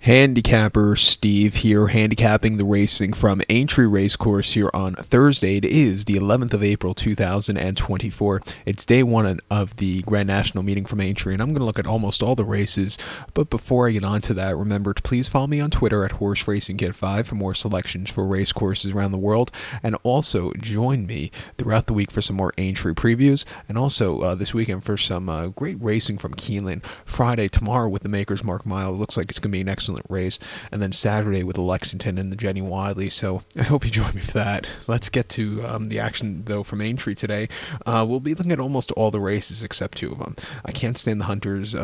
Handicapper Steve here, handicapping the racing from Aintree Racecourse here on Thursday. It is the 11th of April, 2024. It's day one of the Grand National meeting from Aintree, and I'm going to look at almost all the races. But before I get on to that, remember to please follow me on Twitter at HorseRacingKid5 for more selections for race courses around the world, and also join me throughout the week for some more Aintree previews, and also this weekend for some great racing from Keeneland. Friday, tomorrow with the Maker's Mark Mile. It looks like it's going to be an excellent race, and then Saturday with the Lexington and the Jenny Wiley, so I hope you join me for that. Let's get to the action though from Aintree today. We'll be looking at almost all the races except two of them. I can't stand the Hunters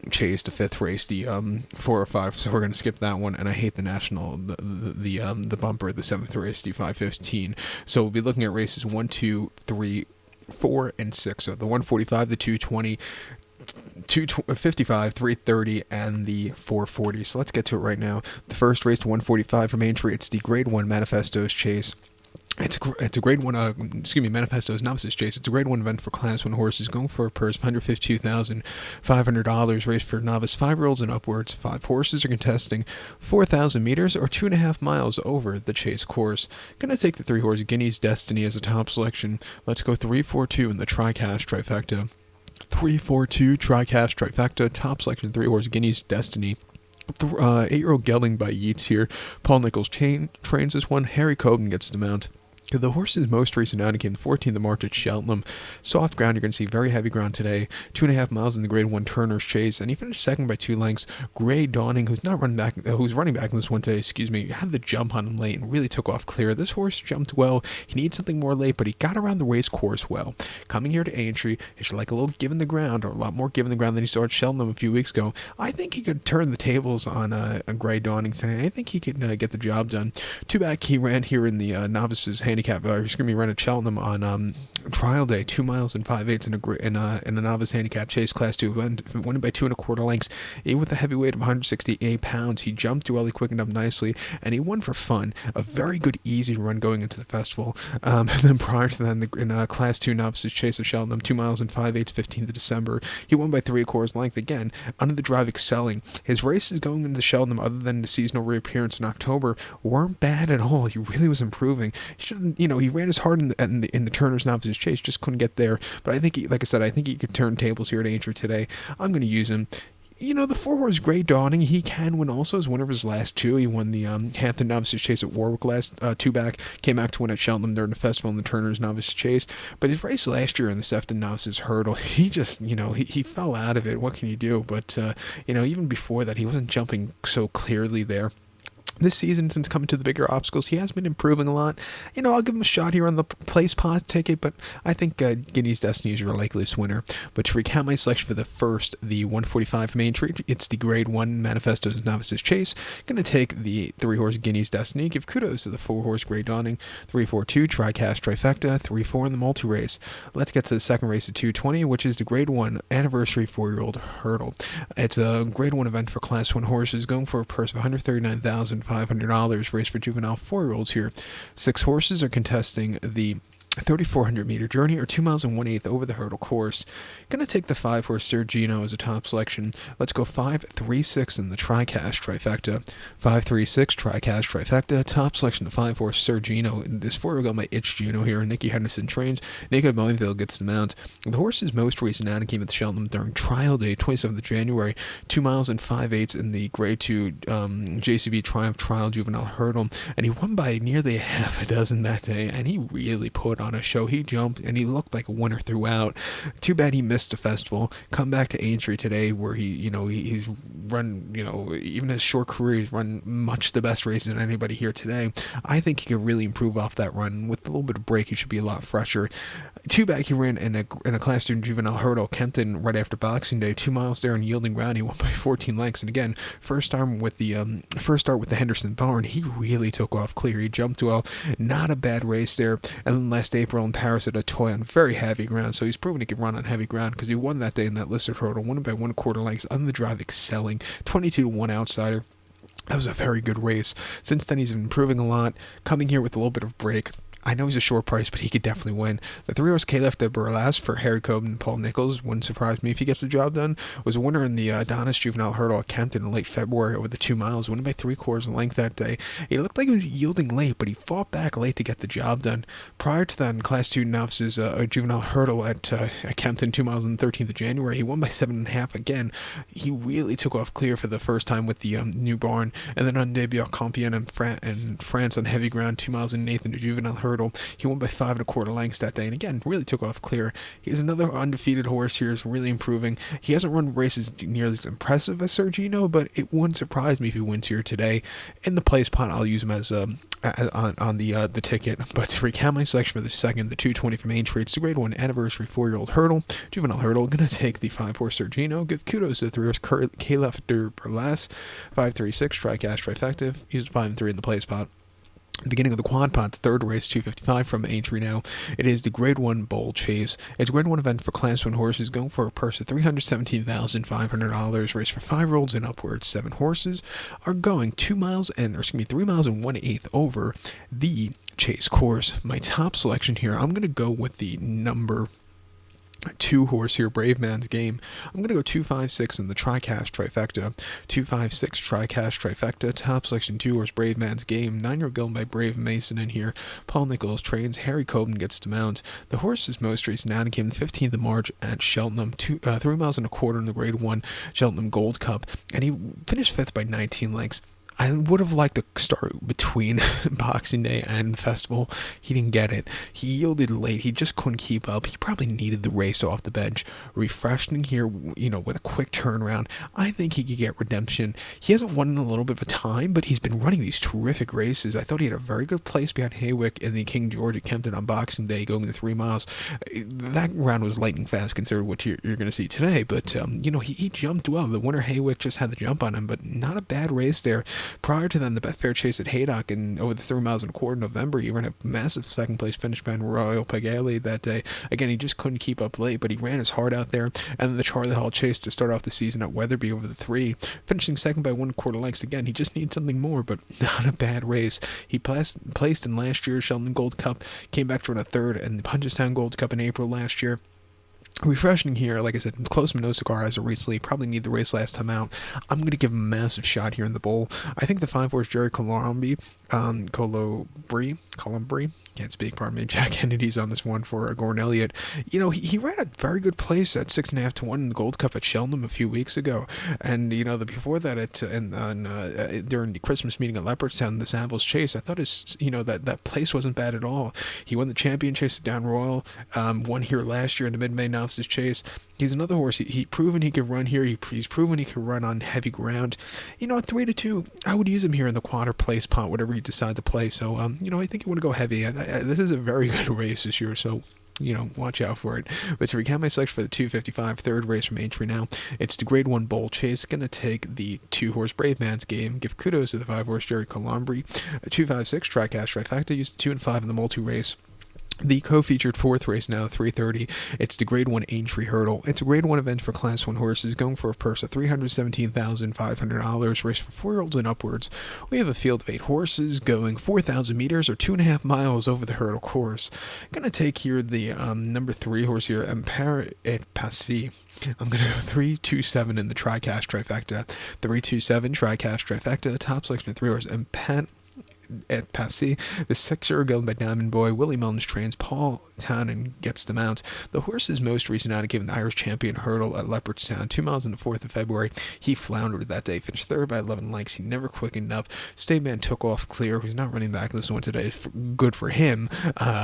Chase, the fifth race, the 405, so we're going to skip that one, and I hate the National, the bumper, the seventh race, the 515. So we'll be looking at races 1, 2, 3, 4, and 6. So the 145, the 220, 255, 330, and the 440. So let's get to it right now. The first race, 145 from Aintree. It's the Grade 1 Manifesto's Chase. It's a Grade 1, Manifesto's Novices Chase. It's a Grade 1 event for Class 1 horses, going for a purse of $152,500, race for novice 5-year-olds and upwards. 5 horses are contesting 4,000 meters or 2.5 miles over the Chase course. Gonna take the 3-horse Guinea's Destiny as a top selection. Let's go 3-4-2 in the Tri-Cash Trifecta. 3-4-2 Tri-Cash Trifecta, top selection 3-horse Guinea's Destiny. 8-year-old Gelding by Yeats here. Paul Nichols trains this one. Harry Coben gets the mount. The horse's most recent outing came the 14th of March at Cheltenham. Soft ground, you're going to see very heavy ground today. 2.5 miles in the Grade 1 Turner's Chase, and he finished second by 2 lengths. Gray Dawning, who's running back in this one today, had the jump on him late and really took off clear. This horse jumped well. He needs something more late, but he got around the race course well. Coming here to Aintree, he should like a little give in the ground, or a lot more give in the ground than he saw at Cheltenham a few weeks ago. I think he could turn the tables on a Gray Dawning today. I think he could get the job done. Two back, he ran here in the novices handicap. He's going to be running at Cheltenham on trial day, 2 miles and 5/8 in a novice handicap chase, class 2, winning by 2.25 lengths. Even with a heavy weight of 168 pounds, he jumped well, he quickened up nicely, and he won for fun. A very good, easy run going into the festival. And then prior to that, in class 2 novices chase at Cheltenham, 2 miles and 5/8, 15th of December, he won by 3/4 length. Again, under the drive, excelling. His races going into Cheltenham, other than the seasonal reappearance in October, weren't bad at all. He really was improving. He ran as hard in the Turner's Novices Chase, just couldn't get there. But I think, I think he could turn tables here at Aintree today. I'm going to use him. The 4-horse Grey Dawning, he can win also as one of his last 2. He won the Hampton Novices Chase at Warwick last 2 back, came back to win at Cheltenham during the festival in the Turner's Novices Chase. But his race last year in the Sefton Novices Hurdle, he just, he fell out of it. What can you do? But, even before that, he wasn't jumping so clearly there. This season, since coming to the bigger obstacles, he has been improving a lot. I'll give him a shot here on the place pot ticket, but I think Guinea's Destiny is your likeliest winner. But to recount my selection for the first, the 145 from Aintree, it's the Grade 1 Manifesto's Novices Chase. Going to take the 3-horse Guinea's Destiny. Give kudos to the 4-horse Grey Dawning. 3-4-2 Tri-Cash Trifecta. 3-4 in the multi-race. Let's get to the second race at 220, which is the Grade 1 Anniversary 4-year-old Hurdle. It's a Grade 1 event for Class 1 horses, going for a purse of $139,500, race for juvenile 4-year-olds here. 6 horses are contesting the 3,400 meter journey, or 2 miles and 1/8 over the hurdle course. Gonna take the 5-horse Sergino as a top selection. Let's go 5-3-6 in the Tri-Cash Trifecta. 5-3-6 Tri-Cash Trifecta, top selection, the 5-horse Sergino. This 4-year-old my Itch Juno here. Nicky Henderson trains. Nico Boinville gets the mount. The horse's most recent outing came at Cheltenham during trial day, 27th of January. 2 miles and 5/8 in the Grade 2 JCB Triumph Trial Juvenile Hurdle, and he won by nearly half a dozen that day, and he really put on a show. He jumped and he looked like a winner throughout. Too bad he missed the festival. Come back to Aintree today, where he's run, even his short career, he's run much the best races than anybody here today. I think he could really improve off that run. With a little bit of break, he should be a lot fresher. Two back, he ran in a Class 2 Juvenile Hurdle, Kempton, right after Boxing Day. 2 miles there in yielding ground. He won by 14 lengths. And again, first start with the Henderson barn, he really took off clear. He jumped well. Not a bad race there. And then last April in Paris at a toy on very heavy ground. So he's proven he can run on heavy ground, because he won that day in that listed hurdle. Won by 1/4 lengths on the drive, excelling. 22-1 outsider. That was a very good race. Since then, he's been improving a lot. Coming here with a little bit of break, I know he's a short price, but he could definitely win. The 3-horse K-Left de Burlas for Harry Coben and Paul Nichols wouldn't surprise me if he gets the job done. Was a winner in the Adonis Juvenile Hurdle at Kempton in late February over the 2 miles, winning by 3/4 length that day. It looked like he was yielding late, but he fought back late to get the job done. Prior to that, in Class 2 Novices, a Juvenile Hurdle at Kempton, 2 miles on the 13th of January, he won by 7.5 again. He really took off clear for the first time with the new barn, and then on debut at Compiègne in France on heavy ground, 2 miles in 8th in the Juvenile Hurdle, he won by 5 1/4 lengths that day, and again, really took off clear. He's another undefeated horse here, is really improving. He hasn't run races nearly as impressive as Sergino, but it wouldn't surprise me if he wins here today. In the place pot, I'll use him as on the ticket. But to recap my selection for the second, the 220 from Aintree, it's the grade 1 anniversary 4-year-old hurdle, Juvenile Hurdle. Gonna take the 5-horse Sergino. Give kudos to the 3-horse K-Left de Burlas, 536 TriCash trifecta. Used 5 and 3 in the place pot. Beginning of the quad pot, the third race, 255 from Aintree now. It is the Grade 1 Bowl Chase. It's a Grade 1 event for Class 1 horses, going for a purse of $317,500. Race for 5-year-olds and upwards. 7 horses are going 3 miles and 1/8 over the Chase course. My top selection here, I'm going to go with the number 2 horse here, Brave Man's Game. I'm going to go 256 in the TriCash trifecta. 256 TriCash trifecta. Top selection 2 horse, Brave Man's Game. 9-year-old going by Brave Mason in here. Paul Nichols trains. Harry Coben gets to mount. The horse is most recent out and came the 15th of March at Cheltenham. 3 miles and 1/4 in the Grade 1 Cheltenham Gold Cup. And he finished 5th by 19 lengths. I would have liked to start between Boxing Day and the festival. He didn't get it. He yielded late. He just couldn't keep up. He probably needed the race off the bench. Refreshing here, with a quick turnaround. I think he could get redemption. He hasn't won in a little bit of a time, but he's been running these terrific races. I thought he had a very good place behind Haywick in the King George at Kempton on Boxing Day, going the 3 miles. That round was lightning fast considering what you're going to see today, but, he jumped well. The winner, Haywick, just had the jump on him, but not a bad race there. Prior to then, the Betfair Chase at Haydock, and over the 3 miles and 1/4 in November, he ran a massive second place finish behind Royal Pagale that day. Again, he just couldn't keep up late, but he ran his heart out there. And then the Charlie Hall Chase to start off the season at Weatherby over the 3, finishing second by 1/4 lengths. Again, he just needs something more, but not a bad race. He placed in last year's Sheldon Gold Cup, came back to run a third, and the Punchestown Gold Cup in April last year. Refreshing here, like I said, close Minosacar as of recently, probably need the race last time out. I'm going to give him a massive shot here in the bowl. I think the 5-horse Jerry Colombi, can't speak, pardon me, Jack Kennedy's on this one for Gordon Elliott. He ran a very good place at 6.5 to 1 in the Gold Cup at Cheltenham a few weeks ago. And, before that, during the Christmas meeting at Leopardstown, the Savills Chase, I thought that place wasn't bad at all. He won the Champion Chase at Down Royal, won here last year in the Mid-May Novices Chase. He's another horse. He's proven he can run here. He's proven he can run on heavy ground. At 3 to 2, I would use him here in the quarter place pot, whatever you decide to play. So, I think you want to go heavy. This is a very good race this year, so watch out for it. But to recap my selection for the 255 third race from Aintree now, it's the Grade 1 Bowl Chase. Going to take the 2-horse Brave Man's Game. Give kudos to the 5-horse Jerry Colombi. 256 TriCash trifecta. Used 2 and 5 in the multi-race. The co-featured 4th race now, 3:30. It's the Grade 1 Aintree Hurdle. It's a Grade 1 event for Class 1 horses, going for a purse of $317,500. Race for 4-year-olds and upwards. We have a field of 8 horses going 4,000 meters or 2.5 miles over the hurdle course. Gonna take here the number 3 horse here, Empire et Passy. I'm gonna go 327 in the TriCash trifecta. 327 TriCash trifecta. Top selection of 3 horse, Empire at Passy. The 6-year-old going by Diamond Boy. Willie Mullins trains. Paul Townend gets the mount. The horse's most recent out given the Irish Champion Hurdle at Leopardstown, 2 miles on the 4th of February. He floundered that day, finished 3rd by 11 lengths. He never quickened up. Stateman took off clear. He's not running back this one today. Good for him,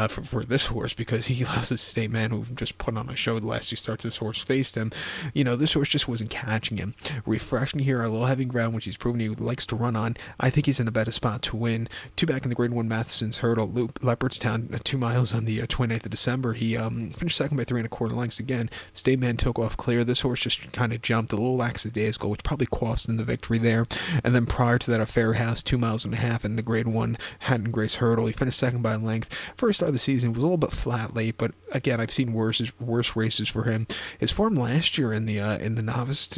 for this horse, because he lost his Stateman, who just put on a show the last 2 starts this horse faced him. This horse just wasn't catching him. Refreshing here, a little heavy ground, which he's proven he likes to run on. I think he's in a better spot to win. 2 back in the Grade 1 Matheson's Hurdle, Leopardstown, 2 miles on the 29th of December. He finished second by 3 1/4 lengths again. Stateman took off clear. This horse just kind of jumped a little lackadaisical, which probably cost him the victory there. And then prior to that, a Fair House, 2 miles and a half in the Grade 1 Hatton Grace Hurdle. He finished second by length. First start of the season was a little bit flat late, but again, I've seen worse races for him. His form last year in the novice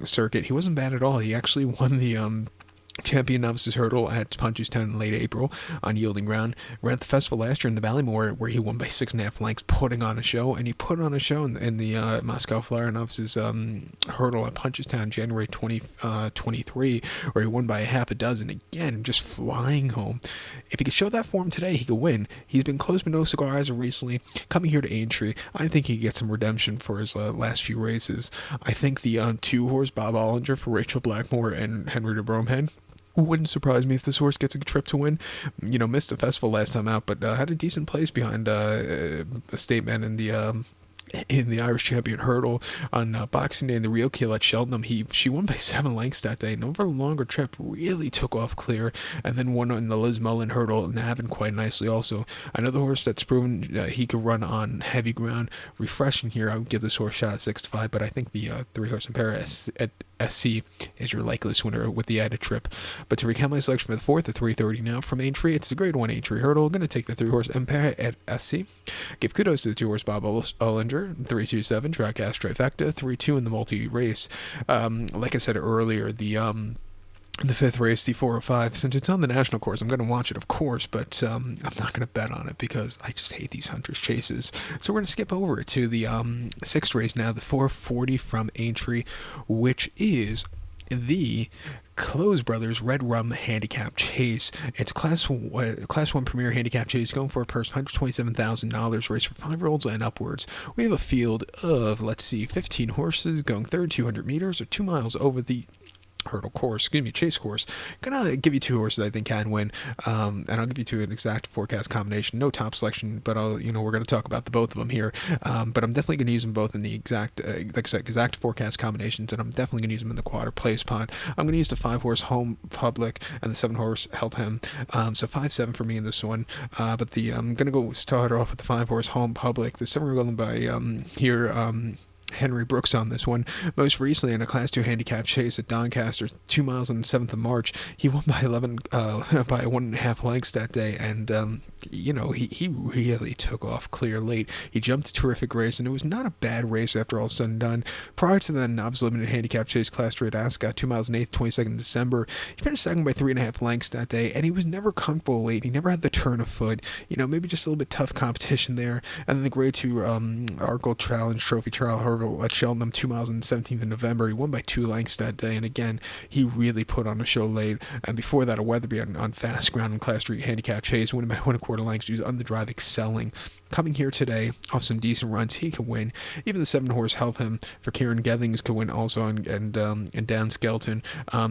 circuit, he wasn't bad at all. He actually won the champion Novices Hurdle at Punchestown in late April on yielding ground. Ran at the festival last year in the Ballymore, where he won by 6.5 lengths, putting on a show. And he put on a show in the Moscow Flyer Novices Hurdle at Punchestown January 2023, where he won by a half a dozen. Again, just flying home. If he could show that form today, he could win. He's been close but no cigar as of recently. Coming here to Aintree, I think he could get some redemption for his last few races. I think the 2-horse Bob Ollinger for Rachel Blackmore and Henry de Bromhead wouldn't surprise me if this horse gets a trip to win. Missed the festival last time out, but had a decent place behind a statement in the Irish Champion Hurdle on Boxing Day in the Real Keel at Cheltenham. She won by 7 lengths that day, and over a longer trip really took off clear, and then won on the Liz Mullen Hurdle and Navan quite nicely also. Another horse that's proven he could run on heavy ground. Refreshing here, I would give this horse a shot at 6-5, but I think the 3-horse Impera at SC is your likeliest winner with the added trip. But to recount my selection for the 4th at 3:30 now from Aintree, it's the grade 1 Aintree Hurdle. I'm going to take the 3-horse Empire at SC. Give kudos to the 2-horse Bob Ollinger, 327 Trackcast Trifecta, 3-2 in the multi-race. Like I said earlier, the 5th race, the 405, since it's on the national course, I'm going to watch it, of course, but I'm not going to bet on it because I just hate these Hunters chases. So we're going to skip over to the 6th race now, the 440 from Aintree, which is the Close Brothers Red Rum Handicap Chase. It's Class 1 Premier Handicap Chase, going for a purse of $127,000, race for 5-year-olds and upwards. We have a field of, 15 horses going 3,200 meters or 2 miles over the chase course. Gonna give you 2 horses I think can win, and I'll give you 2 an exact forecast combination. No top selection, but we're gonna talk about the both of them here. But I'm definitely gonna use them both in the exact forecast combinations, and I'm definitely gonna use them in the quarter play spot. I'm gonna use the 5-horse Home Public and the 7-horse Heltham. So 5-7 for me in this one. But I'm gonna go start off with the 5-horse Home Public. The 7 going by Henry Brooks on this one. Most recently in a Class 2 handicap chase at Doncaster, 2 miles on the 7th of March. He won by 1.5 lengths that day, and he really took off clear late. He jumped a terrific race, and it was not a bad race after all said and done. Prior to the Novice Limited Handicap Chase Class 3 at Ascot, 2 miles and 8th, 22nd of December. He finished second by 3.5 lengths that day, and he was never comfortable late. He never had the turn of foot. Maybe just a little bit tough competition there. And then the Grade 2 Arkle Challenge Trophy Trial Hurdle at Cheltenham, 2 miles on the 17th of November. He won by 2 lengths that day, and again, he really put on a show late. And before that, a Weatherby on fast ground in Class 3 handicap chase, winning by 1.25 lengths. He was on the drive excelling. Coming here today off some decent runs, he could win. Even the 7-horse Heltham for Kieran Gethings could win also, and Dan Skelton.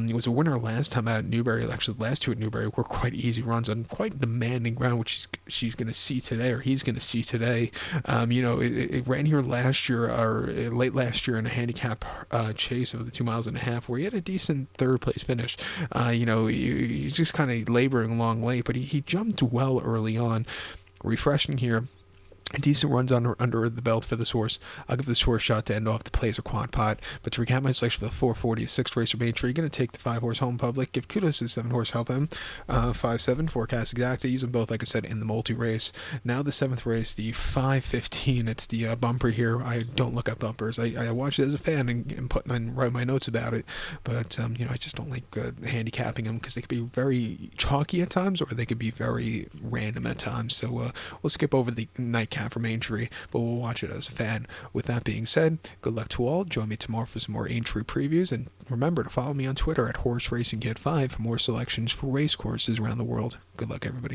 He was a winner last time out at Newbury. Actually, the last 2 at Newbury were quite easy runs on quite demanding ground, which she's going to see today, or he's going to see today. It ran here last year, or late last year, in a handicap chase of the 2.5 miles, where he had a decent 3rd place finish. He's just kind of laboring along late, but he jumped well early on. Refreshing here. Decent runs under the belt for this horse. I'll give this horse a shot to end off the plays or quad pot. But to recap my selection for the 440, 6th race from Aintree, you're going to take the 5-horse Home Public. Give kudos to the 7-horse Heltham. 5-7 forecast exact. I use them both, like I said, in the multi-race. Now the 7th race, the 515. It's the bumper here. I don't look at bumpers. I watch it as a fan and write my notes about it. But I just don't like handicapping them because they could be very chalky at times, or they could be very random at times. So we'll skip over the nightcap from Aintree, but we'll watch it as a fan. With that being said, good luck to all. Join me tomorrow for some more Aintree previews, and remember to follow me on Twitter at HorseRacingKid5 for more selections for race courses around the world. Good luck, everybody.